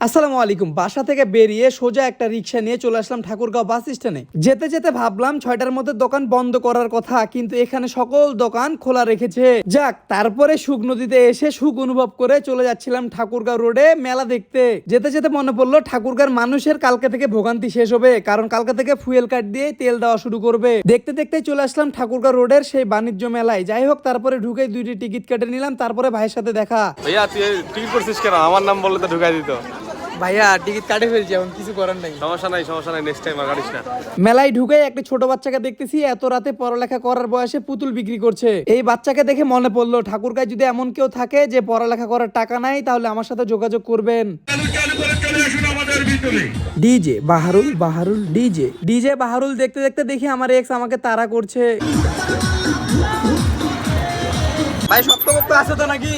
আসসালামু আলাইকুম। বাসা থেকে বেরিয়ে সোজা একটা রিক্সা নিয়ে চলে আসলাম ঠাকুরগাঁও বাস স্ট্যান্ডে। যেতে যেতে ভাবলাম 6টার মধ্যে দোকান বন্ধ করার কথা, কিন্তু এখানে সকল দোকান খোলা রেখেছে। যাক, তারপরে সুখ নদীতে এসে সুখ অনুভব করে চলে যাচ্ছিলাম ঠাকুরগাঁও রোডে মেলা দেখতে। যেতে যেতে মনে পড়লো ঠাকুরগাঁওর মানুষের কালকে থেকে ভোগান্তি শেষ হবে, কারণ কালকে থেকে ফুয়েল কার্ড দিয়ে তেল দেওয়া শুরু করবে। দেখতে দেখতে চলে আসলাম ঠাকুরগাঁও রোডের সেই বাণিজ্য মেলায়। যাই হোক, তারপরে ঢুকে 2টি টিকিট কেটে নিলাম। তারপরে ভাইয়ের সাথে দেখা। ভাইয়া তুই টিকিট করছিস কেন? আমার নাম বললে তো ঢুকাই দিত। ভাইয়া টিকিট কাটে ফেলছি, এখন কিছু করার নাই। সমস্যা নাই, নেক্সট টাইম আর কাটিস না। মেলায় ঢুকে একটা ছোট বাচ্চাকে দেখতেছি এত রাতে পড়ালেখা করার বয়সে পুতুল বিক্রি করছে। এই বাচ্চাকে দেখে মনে পড়লো, ঠাকুরগাঁয় যদি এমন কেউ থাকে যে পড়ালেখা করার টাকা নাই, তাহলে আমার সাথে যোগাযোগ করবেন। ডিজে বাহারুল ডিজে বাহারুল দেখতে দেখতে দেখি আমার এক্স আমাকে তাড়া করছে। ভাই সপ্তমত্ব আছে তো নাকি?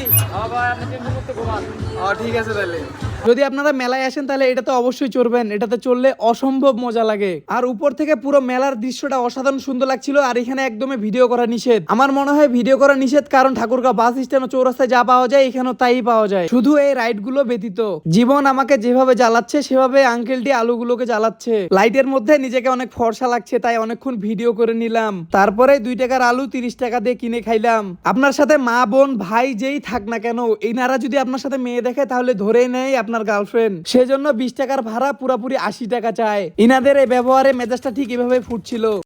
ঠিক আছে তাহলে। যদি আপনারা মেলায় আসেন তাহলে এটাতে অবশ্যই চড়বেন। এটাতে চললে অসম্ভব মজা লাগে। আর উপর থেকে পুরো মেলার দৃশ্যটা অসাধারণ সুন্দর লাগছিল। আর এখানে একদমই ভিডিও করা নিষেধ। আমার মনে হয় ভিডিও করা নিষেধ, কারণ ঠাকুরগাঁও বাস স্ট্যান্ড ও চৌরাস্তায় যা পাওয়া যায় এখানেও তাই পাওয়া যায়, শুধু এই রাইড গুলো ব্যতীত। জীবন আমাকে যেভাবে জ্বালাচ্ছে সেভাবে আঙ্কেলটি আলুগুলোকে জ্বালাচ্ছে। লাইটের মধ্যে নিজেকে অনেক ফর্সা লাগছে, তাই অনেকক্ষণ ভিডিও করে নিলাম। তারপরে 2 টাকার আলু 30 টাকা দিয়ে কিনে খাইলাম। আপনার সাথে মা বোন ভাই যেই থাক না কেন, এনারা যদি আপনার সাথে মেয়ে দেখে তাহলে ধরেই নেয় আপনার গার্লফ্রেন্ড। সেজন্য 20 টাকার ভাড়া পুরাপুরি 80 টাকা চায়। ইনাদের এই ব্যবহারে মেজাজটা ঠিক এভাবে ফুটছিল।